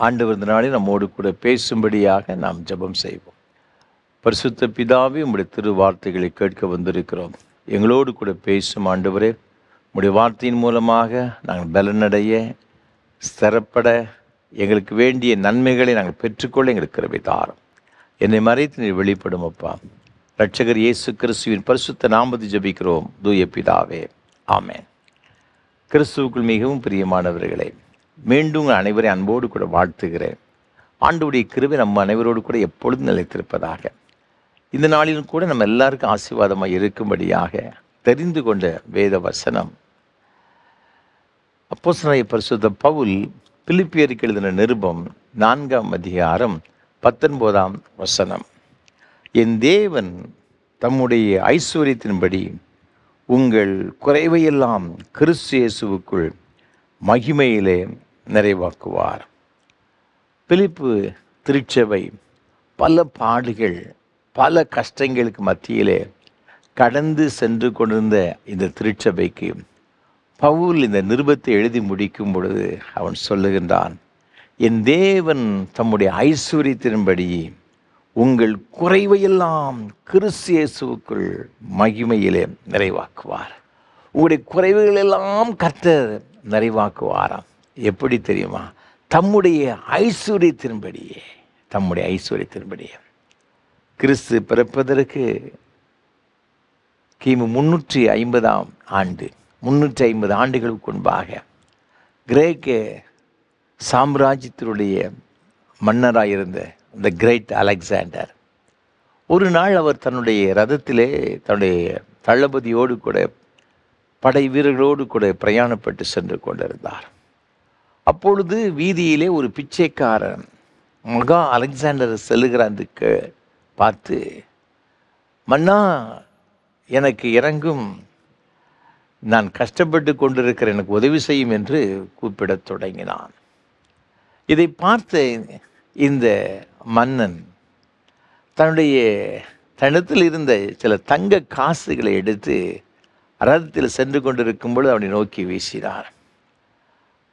ஆண்டவர் இந்த நாளில் நம்மோடு கூட பேசும்படியாக நாம் ஜெபம் செய்வோம். பரிசுத்த பிதாவே, உம்முடைய திருவார்த்தைகளை கேட்க வந்திருக்கிறோம். எங்களோடு கூட பேசும் ஆண்டவரே, உம்முடைய வார்த்தையின் மூலமாக நாங்கள் பலனடைய, ஸ்திரப்பட, எங்களுக்கு வேண்டிய நன்மைகளை நாங்கள் பெற்றுக்கொள்ள எங்களுக்கு கிருபை தாரும். என்னை மறைத்து நீர் வெளிப்படும் அப்பா. இரட்சகர் இயேசு கிறிஸ்துவின் பரிசுத்த நாமத்தில் ஜெபிக்கிறோம் தூய பிதாவே, ஆமென். கிறிஸ்துவுக்குள் மிகவும் பிரியமானவர்களே, மீண்டும் உங்கள் அனைவரை அன்போடு கூட வாழ்த்துகிறேன். ஆண்டவருடைய கிருபை நம்ம அனைவரோடு கூட எப்பொழுதும் நிலைத்திருப்பதாக. இந்த நாளிலும் கூட நம்ம எல்லாருக்கும் ஆசீர்வாதமாக இருக்கும்படியாக தெரிந்து கொண்ட வேத வசனம், அப்போஸ்தலனாகிய பரிசுத்த பவுல் பிலிப்பியருக்கு எழுதின நிருபம் 4ஆம் அதிகாரம் 19ஆம் வசனம். என் தேவன் தம்முடைய ஐஸ்வர்யத்தின்படி உங்கள் குறைவையெல்லாம் கிறிஸ்து இயேசுவுக்குள் மகிமையிலே நிறைவாக்குவார். பிலிப்பு திருச்சபை பல பாடுகள், பல கஷ்டங்களுக்கு மத்தியிலே கடந்து சென்று கொண்டிருந்த இந்த திருச்சபைக்கு பவுல் இந்த நிருபத்தை எழுதி முடிக்கும் பொழுது அவன் சொல்லுகின்றான், என் தேவன் தம்முடைய ஐஸ்வர்யத்தின்படி உங்கள் குறைவையெல்லாம் கிறிஸ்து இயேசுவுக்குள் மகிமையிலே நிறைவாக்குவார். உங்களுடைய குறைவுகளெல்லாம் கர்த்தர் நிறைவாக்குவாராம். எப்படி தெரியுமா? தம்முடைய ஐஸ்வர்யத்தின்படியே. தம்முடைய ஐஸ்வர்யத்தின்படியே. கிறிஸ்து பிறப்பதற்கு கிமு 350ஆம் ஆண்டு, 350 ஆண்டுகளுக்கு முன்பாக கிரேக்க சாம்ராஜ்யத்தினுடைய மன்னராயிருந்த இந்த கிரேட் அலெக்சாண்டர் ஒரு நாள் அவர் தன்னுடைய ரதத்திலே தன்னுடைய தளபதியோடு கூட படை வீரர்களோடு கூட பிரயாணப்பட்டு சென்று கொண்டிருந்தார். அப்பொழுது வீதியிலே ஒரு பிச்சைக்காரன் மகா அலெக்சாண்டர் செல்லுகிறான்க்கு பார்த்து, மன்னா எனக்கு இறங்கும், நான் கஷ்டப்பட்டு கொண்டிருக்கிற எனக்கு உதவி செய்யும் என்று கூப்பிடத் தொடங்கினான். இதை பார்த்த இந்த மன்னன் தன்னிடத்தில் இருந்த சில தங்க காசுகளை எடுத்து ரதத்தில் சென்று கொண்டிருக்கும் பொழுது அவனை நோக்கி வீசினார்.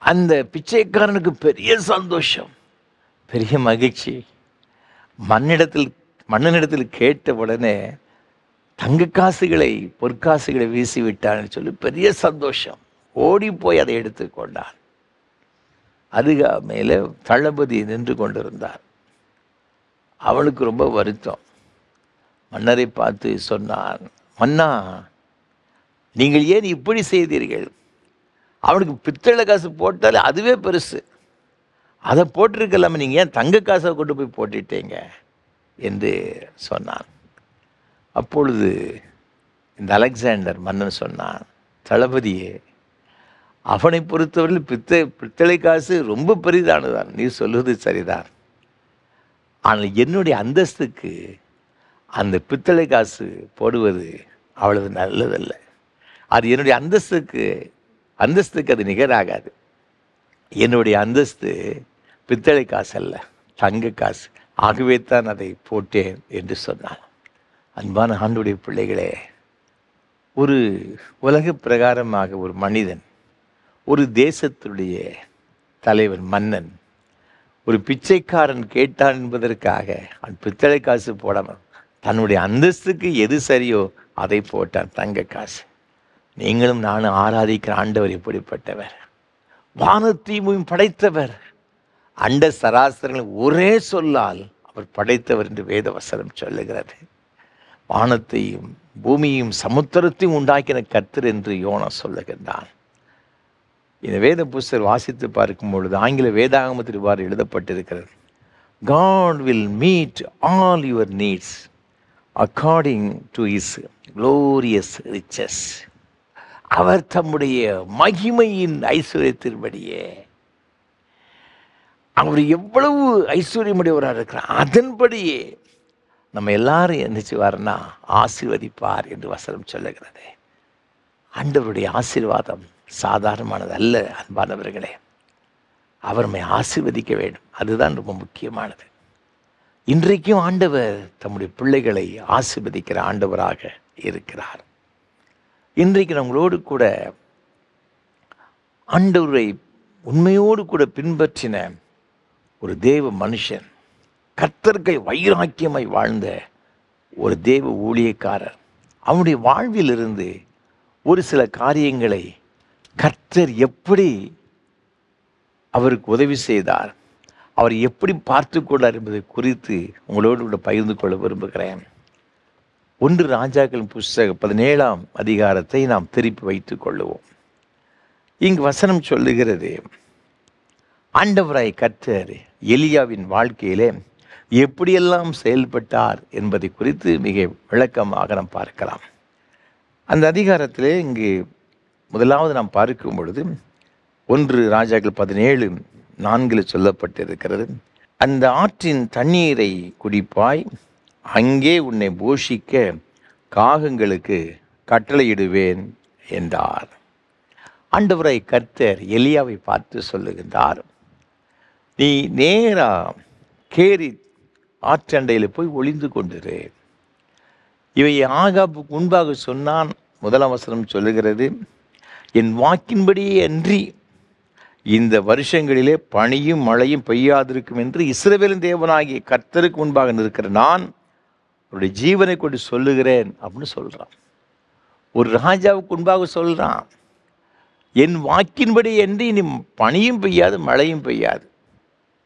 அந்த பிச்சைக்காரனுக்கு பெரிய சந்தோஷம், பெரிய மகிழ்ச்சி. மன்னனிடத்தில் கேட்ட உடனே தங்க காசுகளை, பொற்காசுகளை வீசிவிட்டான்னு சொல்லி பெரிய சந்தோஷம். ஓடி போய் அதை எடுத்து கொண்டான். மேலே தளபதி நின்று கொண்டிருந்தார். அவனுக்கு ரொம்ப வருத்தம். மன்னரை பார்த்து சொன்னான், மன்னா, நீங்கள் ஏன் இப்படி செய்தீர்கள்? அவனுக்கு பித்தளை காசு போட்டாலே அதுவே பெருசு, அதை போட்டிருக்கலாமே, நீங்கள் ஏன் தங்க காசை கொண்டு போய் போட்டுட்டீங்க என்று சொன்னான். அப்பொழுது இந்த அலெக்சாண்டர் மன்னன் சொன்னான், தளபதியே, அவனை பொறுத்தவரையில் பித்தளை காசு ரொம்ப பெரிதானதான், நீ சொல்வது சரிதான். ஆனால் என்னுடைய அந்தஸ்துக்கு அந்த பித்தளை காசு போடுவது அவ்வளவு நல்லதல்ல. அது என்னுடைய அந்தஸ்துக்கு அது நிகராகாது. என்னுடைய அந்தஸ்து பித்தளை காசு அல்ல, தங்க காசு. ஆகவே தான் அதை போட்டேன் என்று சொன்னான். அன்பான ஆண்டவருடைய பிள்ளைகளே, ஒரு உலக பிரகாரமாக ஒரு மனிதன், ஒரு தேசத்துடைய தலைவன், மன்னன், ஒரு பிச்சைக்காரன் கேட்டான் என்பதற்காக அவன் பித்தளை காசு போடாமல் தன்னுடைய அந்தஸ்துக்கு எது சரியோ அதை போட்டான், தங்க காசு. நீங்களும் நானும் ஆராதிக்கிற ஆண்டவர் எப்படிப்பட்டவர்? வானத்தையும் படைத்தவர், அண்ட சராசரங்கள் ஒரே சொல்லால் அவர் படைத்தவர் என்று வேத வசனம் சொல்லுகிறது. வானத்தையும் பூமியையும் சமுத்திரத்தையும் உண்டாக்கின கர்த்தர் என்று யோனா சொல்லுகின்றான். இந்த வேத புஸ்தகம் வாசித்து பார்க்கும் பொழுது ஆங்கில வேதாகமத்தில் இவ்வாறு எழுதப்பட்டிருக்கிறது, God will meet all your needs according to his glorious riches. அவர் தம்முடைய மகிமையின் ஐஸ்வர்யத்தின்படியே, அவர் எவ்வளவு ஐஸ்வர்யமுடையவராக இருக்கிறார், அதன்படியே நம்ம எல்லாரும் என்னச்சுவார்னா ஆசீர்வதிப்பார் என்று வசனம் சொல்லுகிறது. ஆண்டவருடைய ஆசீர்வாதம் சாதாரணமானது அல்ல. அன்பானவர்களே, அவர் நம்மை ஆசீர்வதிக்க வேண்டும், அதுதான் ரொம்ப முக்கியமானது. இன்றைக்கும் ஆண்டவர் தம்முடைய பிள்ளைகளை ஆசீர்வதிக்கிற ஆண்டவராக இருக்கிறார். இன்றைக்கு நம்மளோடு கூட ஆண்டவரை உண்மையோடு கூட பின்பற்றின ஒரு தேவ மனுஷன், கர்த்தருக்கு வைராக்கியமாய் வாழ்ந்த ஒரு தேவ ஊழியக்காரர். அவனுடைய வாழ்விலிருந்து ஒரு சில காரியங்களை கர்த்தர் எப்படி அவருக்கு உதவி செய்தார், அவர் எப்படி பார்த்து கொண்டார் என்பதை குறித்து உங்களோடு கூட பகிர்ந்து கொள்ள விரும்புகிறேன். 1 ராஜாக்களின் புஸ்தகம் 17ஆம் அதிகாரத்தை நாம் திருப்பி வைத்துக் கொள்ளுவோம். இங்கு வசனம் சொல்லுகிறது, ஆண்டவராய் கர்த்தர் எலியாவின் வாழ்க்கையிலே எப்படியெல்லாம் செயல்பட்டார் என்பதை குறித்து மிக விளக்கமாக நாம் பார்க்கலாம். அந்த அதிகாரத்திலே இங்கு முதலாவது நாம் பார்க்கும் பொழுது 1 ராஜாக்கள் 17:4 சொல்லப்பட்டிருக்கிறது, அந்த ஆற்றின் தண்ணீரை குடிப்பாய், அங்கே உன்னை போஷிக்க காகங்களுக்கு கட்டளையிடுவேன் என்றார். ஆண்டவராய் கர்த்தர் எலியாவை பார்த்து சொல்லுகின்றார், நீ நேரா கேரி ஆற்றண்டையில் போய் ஒளிந்து கொண்டிரு. இவை ஆகாபுக்கு முன்பாக சொன்னான். முதலாம் வசனம் சொல்லுகிறது, என் வாக்கின்படியே அன்றி இந்த வருஷங்களிலே பனியும் மழையும் பெய்யாதிருக்கும் என்று இஸ்ரவேலின் தேவனாகிய கர்த்தருக்கு முன்பாக நிற்கிற நான் அவருடைய ஜீவனை கொண்டு சொல்லுகிறேன் அப்படின்னு சொல்கிறான். ஒரு ராஜாவுக்கு முன்பாக சொல்கிறான், என் வாக்கின்படி என்று இனி பனியும் பெய்யாது மழையும் பெய்யாது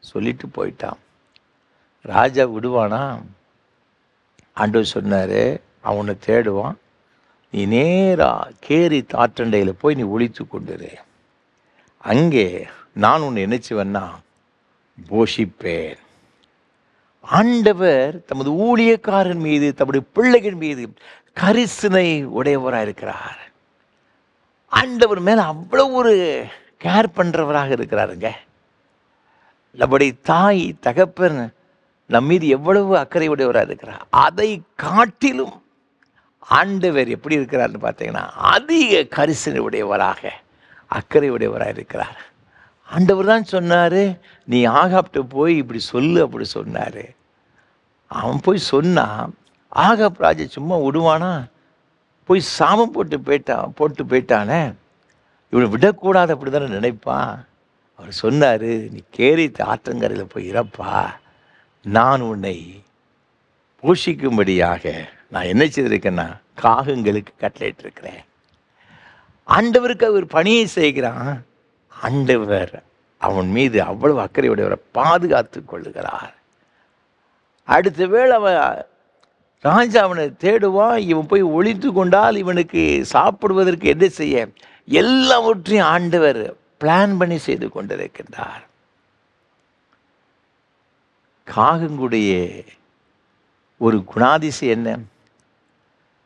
சொல்லிட்டு போயிட்டான். ராஜா விடுவானா? ஆண்டவர் சொன்னார், அவனை தேடுவான். நீ நேராக கேரி ஆற்றண்டையில் போய் நீ ஒளித்து கொண்டிரு. அங்கே நான் உன்னை நினைச்சுவேன்னா போஷிப்பேன். ஆண்டவர் தமது ஊழியக்காரன் மீது, தம்முடைய பிள்ளைகள் மீது கரிசனை உடையவராக இருக்கிறார். ஆண்டவர் மேலே அவ்வளோ ஒரு கேர் பண்ணுறவராக இருக்கிறாருங்க. நம்முடைய தாய் தகப்பன் நம் மீது எவ்வளவு அக்கறை உடையவராக இருக்கிறார். அதை காட்டிலும் ஆண்டவர் எப்படி இருக்கிறார்னு பார்த்தீங்கன்னா அதிக கரிசனை உடையவராக, அக்கறை உடையவராக இருக்கிறார். ஆண்டவர் தான் சொன்னார், நீ ஆகாப்ட்ட போய் இப்படி சொல்லு அப்படி சொன்னார். அவன் போய் சொன்னான். ஆகாப் ராஜா சும்மா விடுவானா? போய் சாபம் போட்டு போயிட்டானே, இவனை விடக்கூடாது அப்படி தானே நினைப்பான். அவர் சொன்னார், நீ கேரி ஆற்றங்கரையில் போய் இறப்பா, நான் உன்னை போஷிக்கும்படியாக நான் என்ன செய்திருக்கேன்னா காகங்களுக்கு கட்டளையிட்டிருக்கிறேன். ஆண்டவருக்கு அவர் பணியை செய்கிறான். ஆண்டவர் அவன் மீது அவ்வளவு அக்கறையுடையவரை பாதுகாத்து கொள்ளுகிறார். அடுத்த வேளை அவன் ராஜா அவனை தேடுவான். இவன் போய் ஒளித்து கொண்டால் இவனுக்கு சாப்பிடுவதற்கு என்ன செய்ய, எல்லாவற்றையும் ஆண்டவர் பிளான் பண்ணி செய்து கொண்டிருக்கின்றார். காகங்களுடைய ஒரு குணாதிசயம் என்ன?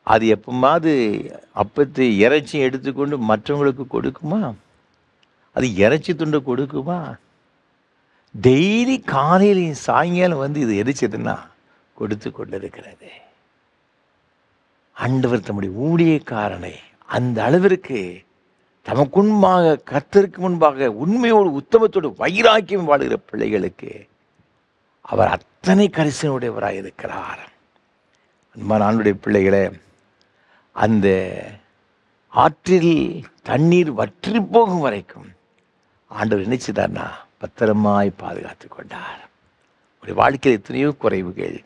அது எப்பமாவது அப்பத்தை இறைச்சி எடுத்துக்கொண்டு மற்றவங்களுக்கு கொடுக்குமா? அது இறைச்சி துண்டை கொடுக்குமா? டெய்லி காலையிலையும் சாயங்காலம் வந்து இது எரிச்சதுன்னா கொடுத்து கொண்டிருக்கிறது. ஆண்டவர் தம்முடைய ஊழியக்காரனை அந்த அளவிற்கு தமக்கு முன்பாக, கர்த்தருக்கு முன்பாக உண்மையோடு உத்தமத்தோடு வைராக்கியம் வாழுகிற பிள்ளைகளுக்கு அவர் அத்தனை கரிசனையுடையவராக இருக்கிறார். அன்பான ஆண்டுடைய பிள்ளைகளே, அந்த ஆற்றில் தண்ணீர் வற்றி போகும் வரைக்கும் ஆண்டவர் நினைச்சுதார்னா பத்திரமாய் பாதுகாத்து கொண்டார். ஒரு வாழ்க்கையில் எத்தனையோ குறைவுகள்,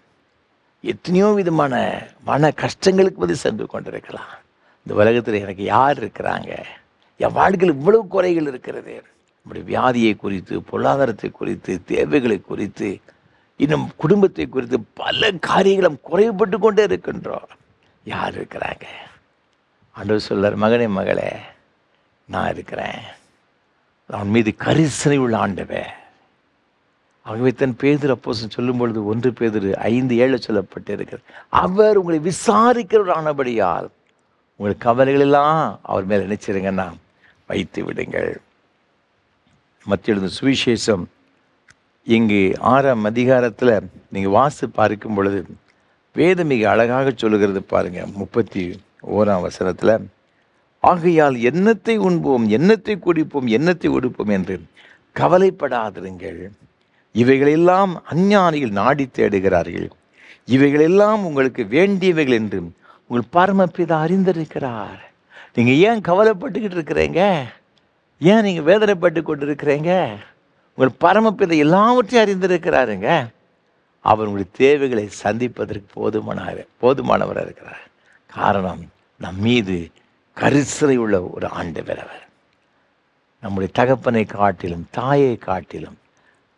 எத்தனையோ விதமான மன கஷ்டங்களுக்கு வந்து சென்று கொண்டிருக்கலாம். இந்த உலகத்தில் எனக்கு யார் இருக்கிறாங்க, என் வாழ்க்கையில் இவ்வளவு குறைகள் இருக்கிறது, நம்முடைய வியாதியை குறித்து, பொருளாதாரத்தை குறித்து, தேவைகளை குறித்து, இன்னும் குடும்பத்தை குறித்து பல காரியங்களும் குறைவுபட்டு கொண்டே இருக்கின்றோம். யார் இருக்கிறாங்க? ஆண்டவர் சொல்றார், மகனே மகளே நான் இருக்கிறேன். அவன் மீது கரிசனை உள்ள ஆண்டவர். ஆகவே தன் பேதுரு அப்போஸ்தலன் சொல்லும் பொழுது 1 பேதுரு 5:7 சொல்லப்பட்டு இருக்கிறது, அவர் உங்களை விசாரிக்கிறவர் ஆனபடியால் உங்கள் கவலைகள் எல்லாம் அவர் மேல் நினைச்சிருங்கன்னா வைத்து விடுங்கள். மத்திய எழுதின சுவிசேஷம் இங்கு 6ஆம் அதிகாரத்தில் நீங்கள் வாசி பார்க்கும் பொழுது வேதம் மிக அழகாக சொல்லுகிறது பாருங்க. 31ஆம் வசனத்தில், ஆகையால் என்னத்தை உண்போம், என்னத்தை குடிப்போம், என்னத்தை உடுப்போம் என்று கவலைப்படாதிருங்கள், இவைகளெல்லாம் அஞ்ஞானிகள் நாடி தேடுகிறார்கள், இவைகளெல்லாம் உங்களுக்கு வேண்டியவைகள் என்று உங்கள் பரமபிதா அறிந்திருக்கிறார். நீங்கள் ஏன் கவலைப்பட்டுக்கிட்டு இருக்கிறீங்க? ஏன் நீங்கள் வேதனைப்பட்டு கொண்டு இருக்கிறீங்க? உங்கள் பரமபிதா எல்லாவற்றையும் அறிந்திருக்கிறாருங்க. அவர் உங்களுடைய தேவைகளை சந்திப்பதற்கு போதுமானவராக இருக்கிறார். காரணம், நம் மீது கரிசனை உள்ள ஒரு ஆண்டவர் அவர். நம்முடைய தகப்பனை காட்டிலும் தாயை காட்டிலும்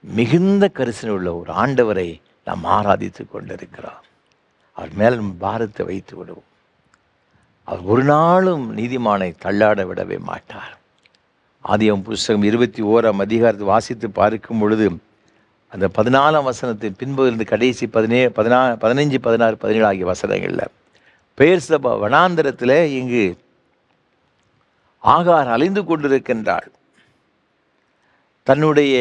மிகுந்த கரிசனை உள்ள ஒரு ஆண்டவரை நாம் ஆராதித்து கொண்டிருக்கிறோம். அவர் மேல் பாரத்தை வைத்து விடுவோம். அவர் ஒரு நாளும் நீதிமானை தள்ளாட விடவே மாட்டார். ஆதியாகமம் புஸ்தகம் 21ஆம் அதிகாரத்தை வாசித்து பார்க்கும் பொழுது அந்த 14ஆம் வசனத்தின் பின்புலிருந்து கடைசி 15, 16, 17 ஆகிய வசனங்களில் பெயர்சபா வனாந்தரத்தில் இங்கு ஆகார் அலைந்து கொண்டிருக்கின்றாள். தன்னுடைய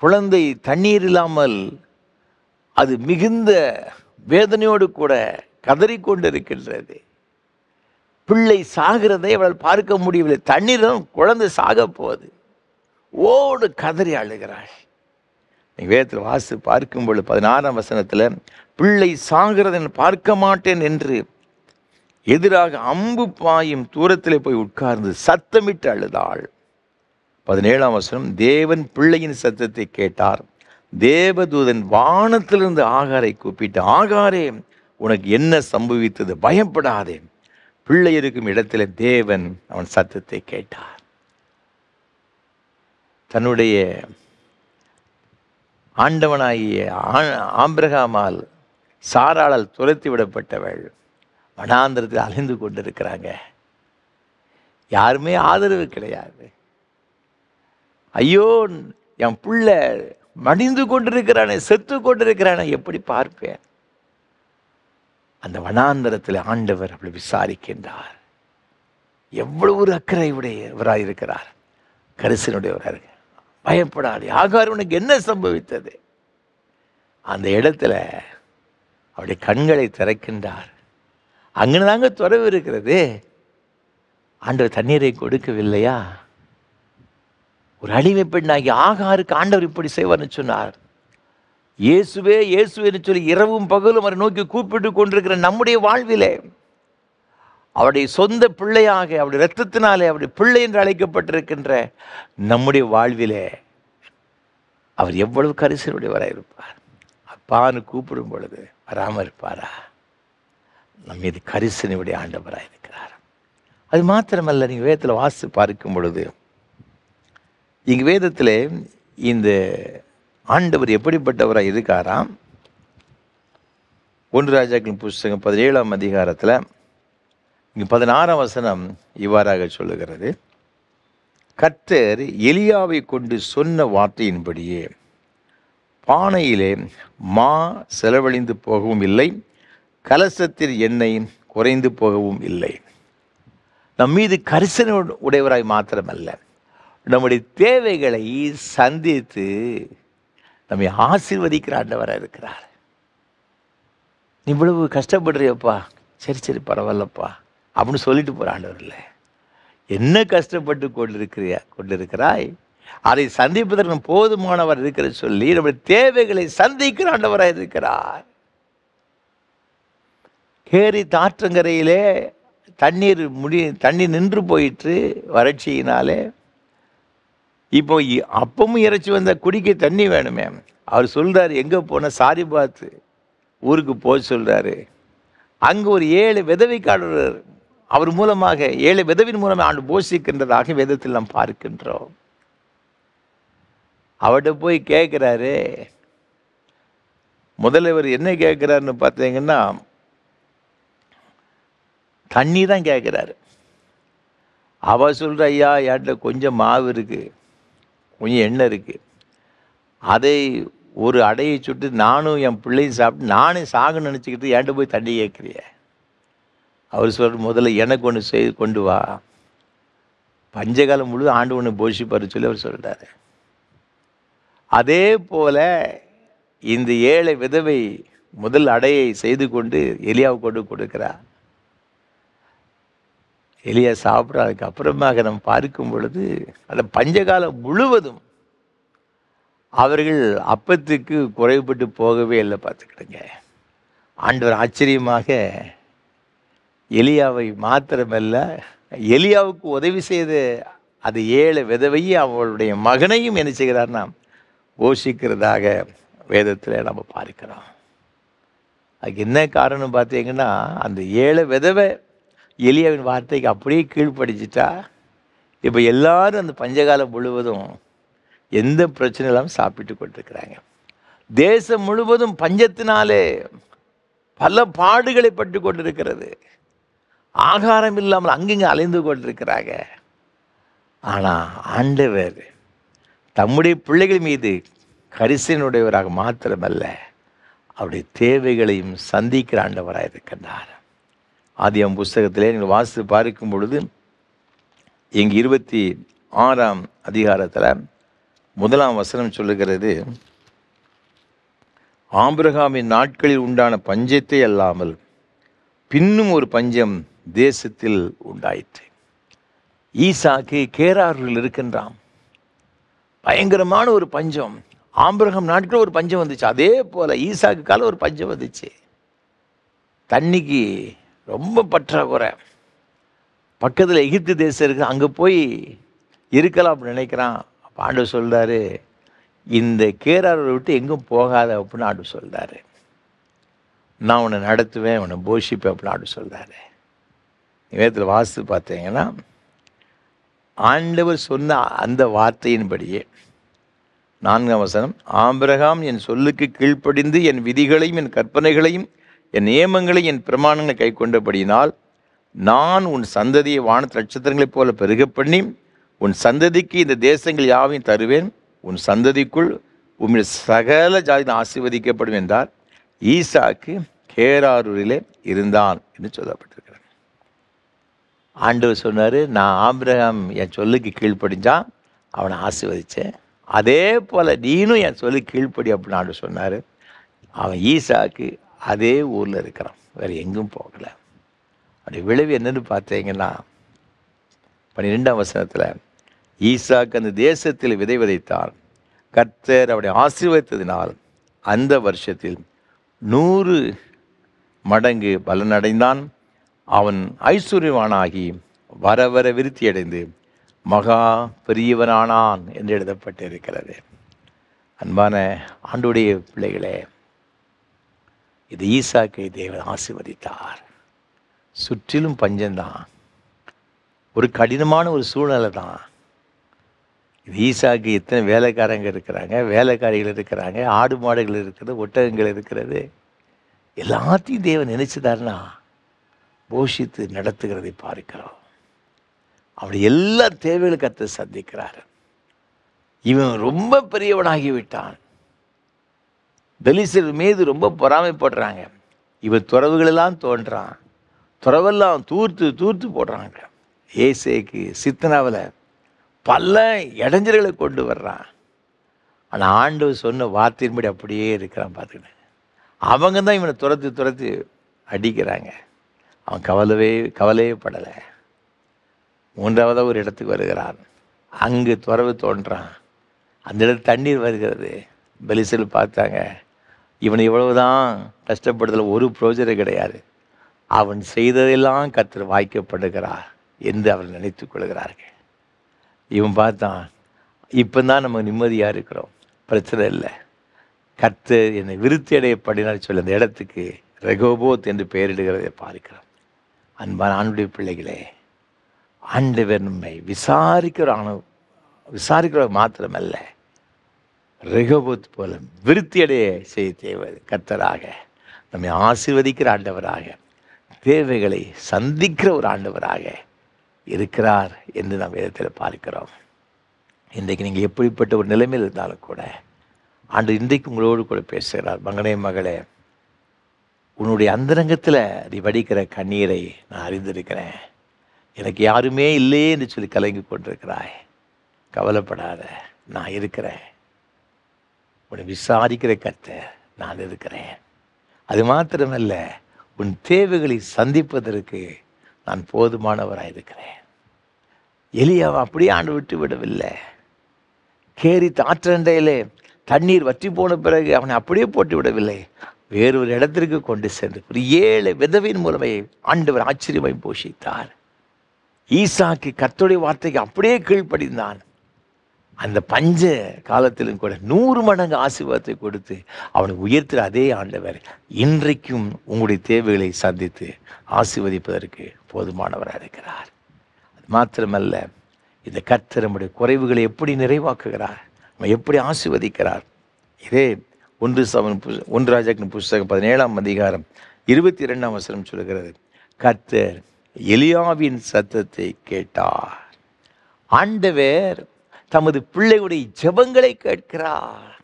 குழந்தை தண்ணீர் இல்லாமல் அது மிகுந்த வேதனையோடு கூட கதறிக்கொண்டிருக்கின்றது. பிள்ளை சாகிறதை அவள் பார்க்க முடியவில்லை. தண்ணீரும் குழந்தை சாக போகுது. ஓடு கதறி அழுகிறாள். நீங்கள் வேதத்தில் வாசி பார்க்கும்போது 16ஆம் வசனத்தில் பிள்ளை சாகிறதை பார்க்க மாட்டேன் என்று எதிராக அம்பு பாயும் தூரத்தில் போய் உட்கார்ந்து சத்தமிட்டு அழுதாள். 17ஆம் வசனம், தேவன் பிள்ளையின் சத்தத்தை கேட்டார். தேவதூதன் வானத்திலிருந்து ஆகாரை கூப்பிட்டு, ஆகாரே, உனக்கு என்ன சம்பவித்தது? பயப்படாதே. பிள்ளை இருக்கும் இடத்துல தேவன் அவன் சத்தத்தை கேட்டார். தன்னுடைய ஆண்டவனாகிய ஆபிரகாமால் சாராளால் துரத்தி விடப்பட்டவள் வனாந்திரத்தில் அலைந்து கொண்டிருக்கிறாங்க. யாருமே ஆதரவு கிடையாது. ஐயோ, என் பிள்ளை மடிந்து கொண்டிருக்கிறானே, செத்து கொண்டிருக்கிறானே, எப்படி பார்ப்பேன்? அந்த வனாந்தரத்தில் ஆண்டவர் அப்படி விசாரிக்கின்றார். எவ்வளவு ஒரு அக்கறை உடையவராக இருக்கிறார், கரிசனுடையவராக. பயப்படாதே, ஆகார், உனக்கு என்ன சம்பவித்தது? அந்த இடத்துல அவருடைய கண்களை திறக்கின்றார். அங்கதாங்க துறவு இருக்கிறது. ஆண்டவர் தண்ணீரை கொடுக்கவில்லையா? ஒரு அடிமை பெண்ணாகி ஆகாருக்கு ஆண்டவர் இப்படி செய்வார்னு சொன்னார். இயேசுவே இயேசுவேன்னு சொல்லி இரவும் பகலும் அவரை நோக்கி கூப்பிட்டு கொண்டிருக்கிற நம்முடைய வாழ்விலே, அவருடைய சொந்த பிள்ளையாக, அவருடைய இரத்தத்தினாலே அவருடைய பிள்ளை என்று அழைக்கப்பட்டிருக்கின்ற நம்முடைய வாழ்விலே அவர் எவ்வளவு கரிசனையுடையவராக இருப்பார். அப்பான்னு கூப்பிடும் பொழுது வராமல் இருப்பாரா? நம்ம மீது கரிசனையுடைய ஆண்டவராக இருக்கிறார். அது மாத்திரமல்ல, நீங்கள் வேதத்தில் வாசித்து பார்க்கும் பொழுது இங்கு வேதத்தில் இந்த ஆண்டவர் எப்படிப்பட்டவராக இருக்காராம்? 1 ராஜாக்களின் புஸ்தகம் 17ஆம் அதிகாரத்தில் இங்கே 16ஆம் வசனம் இவ்வாறாக சொல்லுகிறது. கர்த்தர் எலியாவை கொண்டு சொன்ன வார்த்தையின்படியே பானையிலே மா செலவழிந்து போகவும் இல்லை, கலசத்தில் எண்ணெய் குறைந்து போகவும் இல்லை. நம் மீது கரிசனை உடையவராய் மாத்திரமல்ல, நம்முடைய தேவைகளை சந்தித்து நம்மை ஆசீர்வதிக்கிற ஆண்டவராக இருக்கிறார். நீ இவ்வளவு கஷ்டப்படுறியப்பா, சரி பரவாயில்லப்பா அப்படின்னு சொல்லிட்டு போகிற ஆண்டவர் இல்லை. என்ன கஷ்டப்பட்டு கொண்டிருக்கிறாய், அதை சந்திப்பதற்கு போதுமானவர் இருக்கிற சொல்லி நம்முடைய தேவைகளை சந்திக்கிற ஆண்டவராக இருக்கிறார். கேரி தாற்றங்கரையிலே தண்ணீர் நின்று போயிட்டு வறட்சியினாலே. இப்போ அப்பமும் இறைச்சி வந்த குடிக்க தண்ணி வேணுமே. அவர் சொல்றாரு, எங்கே போன சாரிபாத்து ஊருக்கு போக சொல்றாரு. அங்கே ஒரு 7 விதவைக்காரர் அவர் மூலமாக 7 விதவின் மூலமாக ஆண்டு போஷிக்கின்றதாக வேதத்தில் நாம் பார்க்கின்றோம். அவர்கிட்ட போய் கேட்குறாரு. முதல்ல இவர் என்ன கேட்குறாருன்னு பார்த்தீங்கன்னா, தண்ணி தான் கேட்குறாரு. அவ சொல்கிற, ஐயா என்கிட்ட கொஞ்சம் மாவு இருக்குது, கொஞ்சம் எண்ணெய் இருக்குது, அதை ஒரு அடையை சுட்டு நானும் என் பிள்ளையும் சாப்பிட்டு நானே சாகுன்னு நினச்சிக்கிட்டு என்கிட்ட போய் தண்ணி கேட்குறிய. அவர் சொல்கிற, முதல்ல எனக்கு ஒன்று கொண்டு வா, பஞ்சகாலம் முழு ஆண்டு ஒன்று போஷிப்பார் சொல்லி அவர் சொல்கிறாரு. அதே போல் இந்த 7 விதவை முதல் அடையை செய்து கொண்டு எலியாவை கொண்டு கொடுக்கிறார். எலியா சாப்பிட்ற. அதுக்கப்புறமாக நம்ம பார்க்கும் பொழுது அந்த பஞ்சகாலம் முழுவதும் அவர்கள் அப்பத்துக்கு குறைபட்டு போகவே இல்லை. பார்த்துக்கிடுங்க, ஆண்டவர் ஆச்சரியமாக எலியாவை மாத்திரமல்ல, எலியாவுக்கு உதவி செய்த அது 7 விதவையும் அவளுடைய மகனையும் என்ன செய்கிறார்னா போஷிக்கிறதாக வேதத்தில் நம்ம பார்க்கிறோம். அதுக்கு என்ன காரணம் பார்த்தீங்கன்னா, அந்த ஏழை விதவை எலியாவின் வார்த்தைக்கு அப்படியே கீழ்ப்படிச்சிட்டா, இப்போ எல்லாரும் அந்த பஞ்சகாலம் முழுவதும் எந்த பிரச்சனை இல்லாமல் சாப்பிட்டு கொண்டிருக்கிறாங்க. தேசம் முழுவதும் பஞ்சத்தினாலே பல பாடுகளை பட்டு கொண்டிருக்கிறது. ஆகாரம் இல்லாமல் அங்கங்கே அலைந்து கொண்டிருக்கிறாங்க. ஆனால் ஆண்டவர் தம்முடைய பிள்ளைகள் மீது கரிசனையுடையவராக மாத்திரமல்ல, அவருடைய தேவைகளையும் சந்திக்கிற ஆண்டவராக இருக்கின்றார். ஆதியாகமம் புஸ்தகத்திலே நீங்கள் வாசித்து பார்க்கும் பொழுது, இங்கு 26ஆம் அதிகாரத்தில் 1ஆம் வசனம் சொல்லுகிறது, ஆபிரகாமின் நாட்களில் உண்டான பஞ்சத்தை அல்லாமல் பின்னும் ஒரு பஞ்சம் தேசத்தில் உண்டாயிற்று. ஈசாக்கு கேராரில் இருக்கின்றான். பயங்கரமான ஒரு பஞ்சம். ஆபிரகாம் நாட்களில் ஒரு பஞ்சம் வந்துச்சு. அதே போல் ஈசாக்கு காலம் ஒரு பஞ்சம் வந்துச்சு. தண்ணிக்கு ரொம்ப பற்றாக்குறை. பக்கத்தில் எகிப்து தேசம் இருக்குது, அங்கே போய் இருக்கலாம் அப்படின்னு நினைக்கிறான். அப்போ ஆண்டவர் சொல்கிறாரு, இந்த கேராரை விட்டு எங்கும் போகாத அப்படின்னு ஆண்டவர் சொல்கிறாரு. நான் உன்னை நடத்துவேன், உன்னை போஷிப்பேன் அப்படின்னு ஆண்டவர் சொல்கிறாரு. வேதத்தில் வாசித்து பார்த்தீங்கன்னா, ஆண்டவர் சொன்ன அந்த வார்த்தையின்படியே 4ஆம் வசனம், ஆபிரகாம் என் சொல்லுக்கு கீழ்ப்படிந்து என் விதிகளையும் என் கற்பனைகளையும் என் நியமங்களையும் என் பிரமாணங்களை கை கொண்டபடியினால் நான் உன் சந்ததியை வானத்து நட்சத்திரங்களைப் போல பெருக பண்ணி உன் சந்ததிக்கு இந்த தேசங்கள் யாவையும் தருவேன், உன் சந்ததிக்குள் உம்முடைய சகல ஜாதியும் ஆசீர்வதிக்கப்படும் என்றார். ஈசாக்கு கேராரூரிலே இருந்தான் என்று சொல்லப்பட்டிருக்கிறார். ஆண்டவர் சொன்னார், நான் ஆபிரகாம் என் சொல்லுக்கு கீழ்ப்படிஞ்சான், அவனை ஆசீர்வதித்தேன். அதே போல் நீனும் என் சொல்லி கீழ்ப்படி அப்படின்னு ஆண்டவர் சொன்னார். அவன் ஈசாக்கு அதே ஊரில் இருக்கிறான், வேறு எங்கும் போகலை. அப்படி விளைவு என்னன்னு பார்த்தீங்கன்னா, 12ஆம் வசனத்தில், ஈசாக்கு அந்த தேசத்தில் விதை விதைத்தான். கர்த்தர் அவனை ஆசீர்வதித்ததினால் அந்த வருஷத்தில் 100 மடங்கு பலனடைந்தான். அவன் ஐஸ்வர்யவானாகி வர வர விருத்தியடைந்து மகா பெரியவனானான் என்று எழுதப்பட்டிருக்கிறது. அன்பான ஆண்டவருடைய பிள்ளைகளே, இது ஈசாக்கை தேவன் ஆசீர்வதித்தார். சுற்றிலும் பஞ்சம்தான், ஒரு கடினமான ஒரு சூழ்நிலை தான். இது ஈசாக்கு எத்தனை வேலைக்காரங்க இருக்கிறாங்க, வேலைக்காரிகள் இருக்கிறாங்க, ஆடு மாடுகள் இருக்கிறது, ஒட்டகங்கள் இருக்கிறது. எல்லாத்தையும் தேவன் நினைச்சுதாருன்னா போஷித்து நடத்துகிறதை பார்க்கிறோம். அப்படி எல்லா தேவைகளும் கர்த்தர் சந்திக்கிறார். இவன் ரொம்ப பெரியவனாகிவிட்டான். பெலிஸ்தர் மீது ரொம்ப பொறாமைப்படுறாங்க. இவன் துறவுகளெல்லாம் தோன்றான், துறவெல்லாம் தூர்த்து போடுறாங்க. ஏசேக்கு சித்தனாவில் பல இடைஞ்சல்களை கொண்டு வர்றான். ஆனால் ஆண்டவர் சொன்ன வார்த்தையின்படி அப்படியே இருக்கிறான். பார்த்துக்கிட்டு அவங்க தான் இவனை துரத்தி அடிக்கிறாங்க. அவன் கவலையே படலை. 3ஆவதாக ஒரு இடத்துக்கு வருகிறான். அங்கு துறவு தோன்றான். அந்த இடத்துல தண்ணீர் வருகிறது. பெலிஸ்தர் பார்த்தாங்க, இவனை இவ்வளவுதான் கஷ்டப்படுதல ஒரு பிரோஜனம் கிடையாது, அவன் செய்ததெல்லாம் கர்த்தர் வாய்க்கப்படுகிறார் என்று அவர் நினைத்து கொள்கிறார்கள். இவன் பார்த்தான், இப்போ தான் நம்ம நிம்மதியாக இருக்கிறோம், பிரச்சனை இல்லை, கர்த்தர் என்னை விருத்தி அடைய பண்ணினார் சொல்லி அந்த இடத்துக்கு ரெகோபோத் என்று பெயரிடுகிறதை பார்க்கிறோம். அன்பான ஆண்டுடைய பிள்ளைகளே, ஆண்டவர் நம்மை விசாரிக்கிற மாத்திரமல்ல, ரெகோபோத் போல விருத்தி அடைய செய்ய தேவை கர்த்தராக, நம்மை ஆசீர்வதிக்கிற ஆண்டவராக, தேவைகளை சந்திக்கிற ஒரு ஆண்டவராக இருக்கிறார் என்று நாம் வேதத்தில் பார்க்கிறோம். இன்றைக்கு நீங்கள் எப்படிப்பட்ட ஒரு நிலைமையில் இருந்தாலும் கூட ஆண்டு இன்றைக்கு உங்களோடு கூட பேசுகிறார். மகனே மகளே, உன்னுடைய அந்தரங்கத்தில் நீ வடிக்கிற கண்ணீரை நான் அறிந்திருக்கிறேன். எனக்கு யாருமே இல்லையே என்று சொல்லி கலங்கி கொண்டிருக்கிறாய். கவலைப்படாத, நான் இருக்கிறேன். உன்னை விசாரிக்கிற கர்த்தர் நான் இருக்கிறேன். அது மாத்திரமல்ல, உன் தேவைகளை சந்திப்பதற்கு நான் போதுமானவராக இருக்கிறேன். எலியாவை அப்படியே ஆண்டு விட்டு விடவில்லை. கேரித் ஆற்றண்டையிலே தண்ணீர் வற்றி போன பிறகு அவனை அப்படியே போட்டு விடவில்லை. வேறொரு இடத்திற்கு கொண்டு சென்று ஒரு 7 விதவையின் மூலமே ஆண்டவர் ஆச்சரியமாய் போஷித்தார். ஈசாக்கு கர்த்தருடைய வார்த்தைக்கு அப்படியே கீழ்ப்படிந்தான். அந்த பஞ்ச காலத்திலும் கூட 100 மடங்கு ஆசீர்வாதத்தை கொடுத்து அவனை உயர்த்துகிற அதே ஆண்டவர் இன்றைக்கும் உங்களுடைய தேவைகளை சந்தித்து ஆசீர்வதிப்பதற்கு போதுமானவராக இருக்கிறார். அது மாத்திரமல்ல, இந்த கர்த்தர் நம்முடைய குறைவுகளை எப்படி நிறைவாக்குகிறார், நம்ம எப்படி ஆசீர்வதிக்கிறார். இதே 1 ராஜாக்களின் புஸ்தகம் 17ஆம் அதிகாரம் 22ஆம் வசனம் சொல்கிறது, கர்த்தர் எலியாவின் சத்தத்தை கேட்டார். ஆண்டவர் தமது பிள்ளையுடைய ஜெபங்களை கேட்கிறார்.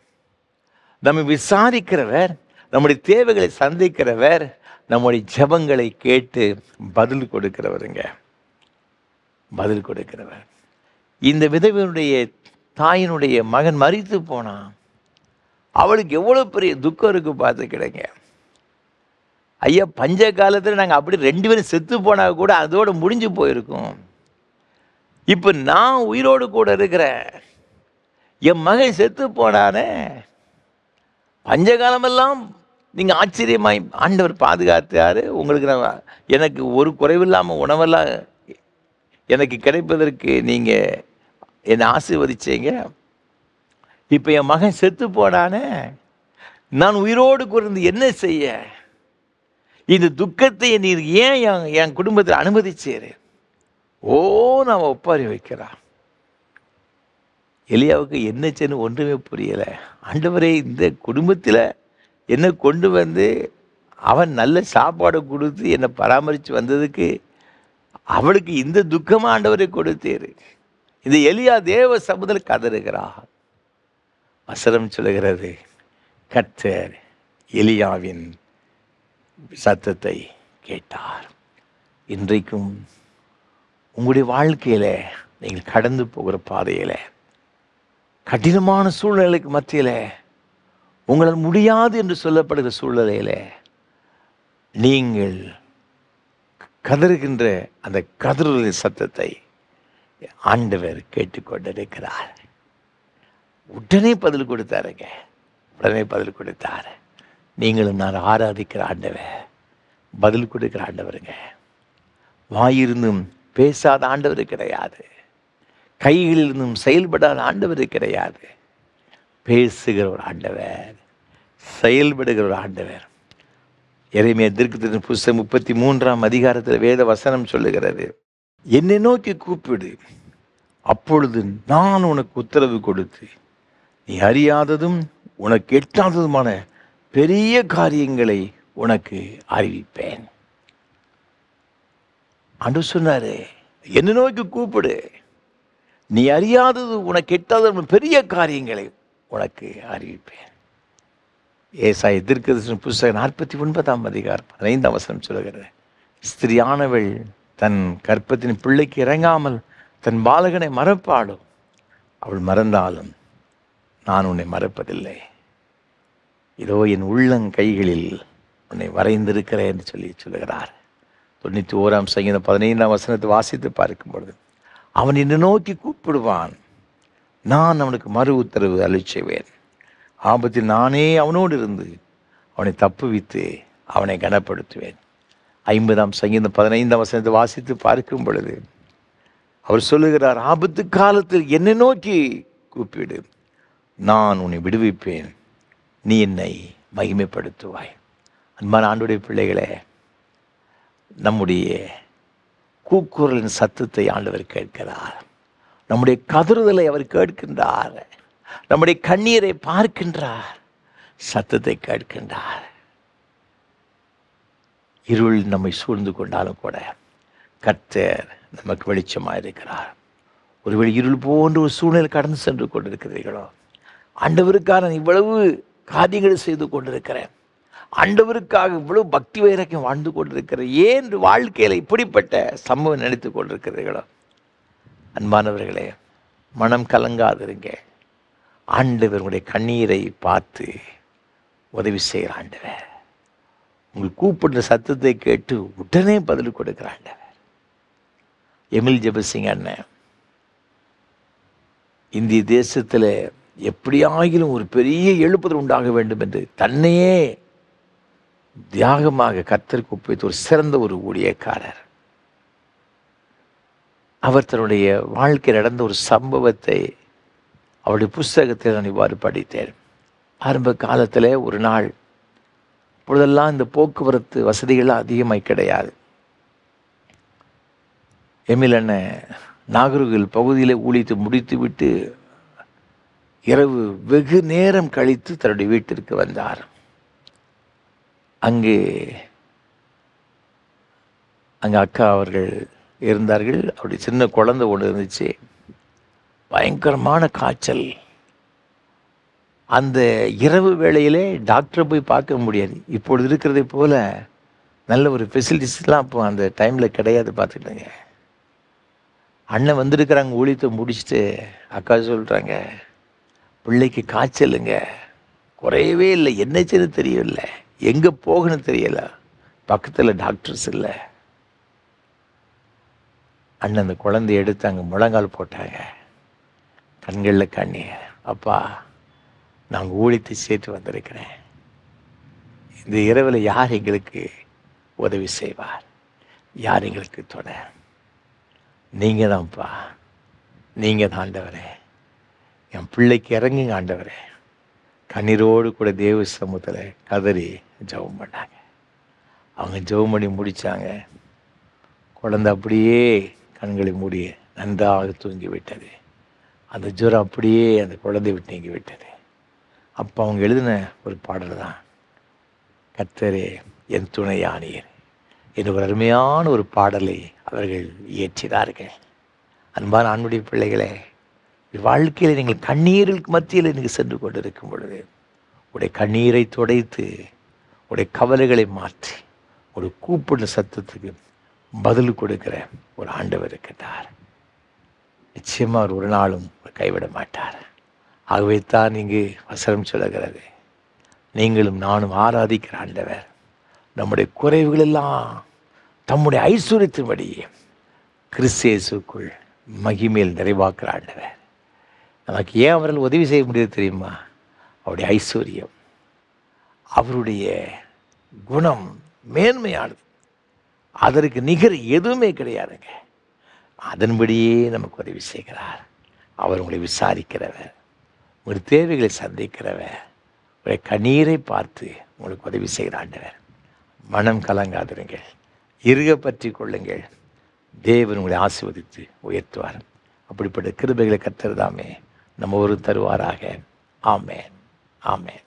நம்மை விசாரிக்கிறவர், நம்முடைய தேவைகளை சந்திக்கிறவர், நம்முடைய ஜெபங்களை கேட்டு பதில் கொடுக்கிறவருங்க, பதில் கொடுக்கிறவர். இந்த விதவையினுடைய தாயினுடைய மகன் மரித்து போனான். அவளுக்கு எவ்வளோ பெரிய துக்கம் இருக்கு பார்த்துக்கிடுங்க. ஐயா, பஞ்ச காலத்தில் நாங்கள் அப்படி 2 பேரும் செத்து போனால் கூட அதோடு முடிஞ்சு போயிருக்கோம். இப்போ நான் உயிரோடு கூட இருக்கிறேன், என் மகன் செத்து போனானே. பஞ்சகாலமெல்லாம் நீங்கள் ஆச்சரியமாய் ஆண்டவர் பாதுகாத்தாரு. உங்களுக்கு எனக்கு ஒரு குறைவில்லாமல் உணவெல்லாம் எனக்கு கிடைப்பதற்கு நீங்கள் என்னை ஆசீர்வதிச்சீங்க. இப்போ என் மகன் செத்து போனானே, நான் உயிரோடு குறைந்து என்ன செய்ய? இந்த துக்கத்தை நீர் ஏன் என் குடும்பத்தில் அனுமதிச்சேரு? நான் ஒப்பாரி வைக்கிறான். எலியாவுக்கு என்ன செய்யணும் ஒன்றுமே புரியலை. ஆண்டவரே, இந்த குடும்பத்தில் என்னை கொண்டு வந்து அவன் நல்ல சாப்பாடு கொடுத்து என்னை பராமரித்து வந்ததுக்கு அவளுக்கு இந்த துக்கமாக ஆண்டவரை கொடுத்தேரு. இந்த எலியா தேவ சமுதிரம் கதறுகிறார். வசனம் சொல்லுகிறது, கர்த்தர் எலியாவின் சத்தத்தை கேட்டார். இன்றைக்கும் உங்களுடைய வாழ்க்கையில் நீங்கள் கடந்து போகிற பாதையில் கடினமான சூழ்நிலைக்கு மத்தியில் உங்களால் முடியாது என்று சொல்லப்படுகிற சூழ்நிலையில் நீங்கள் கதறுகின்ற அந்த கதறுதலின் சத்தத்தை ஆண்டவர் கேட்டுக்கொண்டிருக்கிறார். உடனே பதில் கொடுத்தாருங்க, உடனே பதில் கொடுத்தார். நீங்களும் நான் ஆராதிக்கிற ஆண்டவர் பதில் கொடுக்கிற ஆண்டவருங்க. வாயிருந்தும் பேசாத ஆண்டவர் கிடையாது, கைகளிலிருந்தும் செயல்படாத ஆண்டவர் கிடையாது. பேசுகிற ஒரு ஆண்டவர், செயல்படுகிற ஒரு ஆண்டவர். எரேமியா தீர்க்கதரிசியின் புஸ்தகம் 33ஆம் அதிகாரத்தில் வேத வசனம் சொல்லுகிறது, என்னை நோக்கி கூப்பிடு, அப்பொழுது நான் உனக்கு உத்தரவு கொடுத்து நீ அறியாததும் உனக்கு எட்டாததுமான பெரிய காரியங்களை உனக்கு அறிவிப்பேன். ஆண்டவர் சொன்னாரு, என்னை நோக்கி கூப்பிடு, நீ அறியாதது உனக்கு எட்டாத பெரிய காரியங்களை உனக்கு அறிவிப்பேன். ஏசாயா தீர்க்கதரிசியின் புஸ்தகம் 49ஆம் அதிகாரம் 15ஆம் வசனம் சொல்லுகிறது, ஸ்திரியானவள் தன் கற்பத்தின் பிள்ளைக்கு இறங்காமல் தன் பாலகனை மறப்பாடும், அவள் மறந்தாலும் நான் உன்னை மறப்பதில்லை. இதோ என் உள்ளங்கைகளில் உன்னை வரைந்திருக்கிறேன் என்று சொல்லுகிறார். 91ஆம் சங்கீதம் 15ஆம் வசனத்தை வாசித்து பார்க்கும் பொழுது, அவன் என்னை நோக்கி கூப்பிடுவான், நான் அவனுக்கு மறு உத்தரவு அளிச்சேன். ஆபத்தில் நானே அவனோடு இருந்து அவனை தப்புவித்து அவனை கனப்படுத்துவேன். 50ஆம் சங்கீதம் 15ஆம் வசனத்தை வாசித்து பார்க்கும் பொழுது அவர் சொல்லுகிறார், ஆபத்து காலத்தில் என்னை நோக்கி கூப்பிடு, நான் உன்னை விடுவிப்பேன், நீ என்னை மகிமைப்படுத்துவாய். அன்பான ஆண்டவருடைய பிள்ளைகளே, நம்முடைய கூக்குரலின் சத்தத்தை ஆண்டவர் கேட்கிறார். நம்முடைய கதறுதலை அவர் கேட்கின்றார். நம்முடைய கண்ணீரை பார்க்கின்றார், சத்தத்தை கேட்கின்றார். இருள் நம்மை சூழ்ந்து கொண்டாலும் கூட கர்த்தர் நமக்கு வெளிச்சமாக இருக்கிறார். ஒருவேளை இருள் போன்ற ஒரு சூழ்நிலை கடந்து சென்று கொண்டிருக்கிறீர்களோ, ஆண்டவருக்காக இவ்வளவு காரியங்களை செய்து கொண்டிருக்கிறேன், ஆண்டவருக்காக இவ்வளவு பக்தி வைராக்கியம் வாழ்ந்து கொண்டிருக்கிறேன், ஏன் வாழ்க்கையில் இப்படிப்பட்ட சம்பவம் நினைத்து கொண்டிருக்கிறீர்களோ, அன்பானவர்களே, மனம் கலங்காதிருங்க. ஆண்டவருடைய கண்ணீரை பார்த்து உதவி செய்கிற ஆண்டவர், உங்கள் கூப்பிடுற சத்தத்தை கேட்டு உடனே பதில் கொடுக்கிற ஆண்டவர். எமில் ஜெபசிங் அண்ணன் இந்திய தேசத்தில் எப்படியாகிலும் ஒரு பெரிய எழுப்புதல் உண்டாக வேண்டும் என்று தன்னையே தியாகமாக கர்த்தருக்கு ஒப்புவித்த ஒரு சிறந்த ஒரு ஊழியக்காரர். அவர் தன்னுடைய வாழ்க்கையில் நடந்த ஒரு சம்பவத்தை அவருடைய புஸ்தகத்தில் நான் இவ்வாறு படித்தேன். ஆரம்ப காலத்தில் ஒரு நாள், இப்பொழுதெல்லாம் இந்த போக்குவரத்து வசதிகள் அதிகமாக கிடையாது. எமில் அண்ணன் நாகர்கோவில் பகுதியில் ஊழியத்தை முடித்து விட்டு இரவு வெகு நேரம் கழித்து தன்னுடைய வீட்டிற்கு வந்தார். அங்கே அக்கா அவர்கள் இருந்தார்கள். அவருடைய சின்ன குழந்தை ஒன்று இருந்துச்சு. பயங்கரமான காய்ச்சல். அந்த இரவு வேளையிலே டாக்டரை போய் பார்க்க முடியாது. இப்பொழுது இருக்கிறதை போல நல்ல ஒரு ஃபெசிலிட்டிஸ்லாம் அப்போ அந்த டைமில் கிடையாது. பார்த்துக்கிட்டேங்க. அண்ணன் வந்திருக்கிறாங்க, ஊழியத்தை முடிச்சுட்டு. அக்கா சொல்கிறாங்க, பிள்ளைக்கு காய்ச்சலுங்க, குறையவே இல்லை, என்ன செய்ய தெரியல, எங்கே போகணும்னு தெரியல, பக்கத்தில் டாக்டர்ஸ் இல்லை. அண்ணன் அந்த குழந்தைய எடுத்து அங்கே முழங்கால் போட்டாங்க. கண்களில் கண்ணீர். அப்பா, நாங்கள் ஊழியத்தை சேர்த்து வந்திருக்கிறேன். இந்த இரவில் யார் எங்களுக்கு உதவி செய்வார்? யார் எங்களுக்கு துணை? நீங்கள் தான்ப்பா, நீங்கள் தான் ஆண்டவரே. என் பிள்ளைக்கு இறங்குங்க ஆண்டவரே. கண்ணீரோடு கூட தேவ சமூகத்தில் கதறி ஜெபம் பண்ணாங்க. அவங்க ஜெபம் பண்ணி முடித்தாங்க. குழந்தை அப்படியே கண்களை மூடி நன்றாக தூங்கி விட்டது. அந்த ஜுரம் அப்படியே அந்த குழந்தை விட்டு நீங்கி விட்டது. அப்போ அவங்க எழுதின ஒரு பாடல் தான், கர்த்தரே என் துணையானீர் என்ற ஒரு அருமையான ஒரு பாடலை அவர்கள் இயற்றினார்கள். அன்பான ஆண்களுடைய பிள்ளைகளே, வாழ்க்கையில் நீங்கள் கண்ணீருக்கு மத்தியில் நீங்கள் சென்று கொண்டிருக்கும் பொழுது உடைய கண்ணீரை துடைத்து உடைய கவலைகளை மாற்றி ஒரு கூப்பிடுற சத்தத்துக்கு பதில் கொடுக்கிற ஒரு ஆண்டவர் இருக்கிறார். நிச்சயமாக அவர் ஒரு நாளும் கைவிட மாட்டார். ஆகவே தான் இங்கு வசனம் சொல்லுகிறது, நீங்களும் நானும் ஆராதிக்கிற ஆண்டவர் நம்முடைய குறைவுகளெல்லாம் தம்முடைய ஐஸ்வர்யத்தின்படி கிறிஸ்து இயேசுக்குள் மகிமையில் நிறைவாக்குற ஆண்டவர். நமக்கு ஏன் அவரால் உதவி செய்ய முடியாது தெரியுமா? அவருடைய ஐஸ்வர்யம், அவருடைய குணம் மேன்மையானது. அதற்கு நிகர் எதுவுமே கிடையாதுங்க. அதன்படியே நமக்கு உதவி செய்கிறார். அவர் உங்களை விசாரிக்கிறவர், உங்கள் தேவைகளை சந்திக்கிறவர், உங்களுடைய கண்ணீரை பார்த்து உங்களுக்கு உதவி செய்கிற ஆண்டவர். மனம் கலங்காதிருங்கள், இருக பற்றி கொள்ளுங்கள். தேவன் உங்களை ஆசீர்வதித்து உயர்த்துவார். அப்படிப்பட்ட கிருபைகளை கர்த்தர் தாமே நம்ம ஒரு தருவாராக. ஆமென், ஆமென்.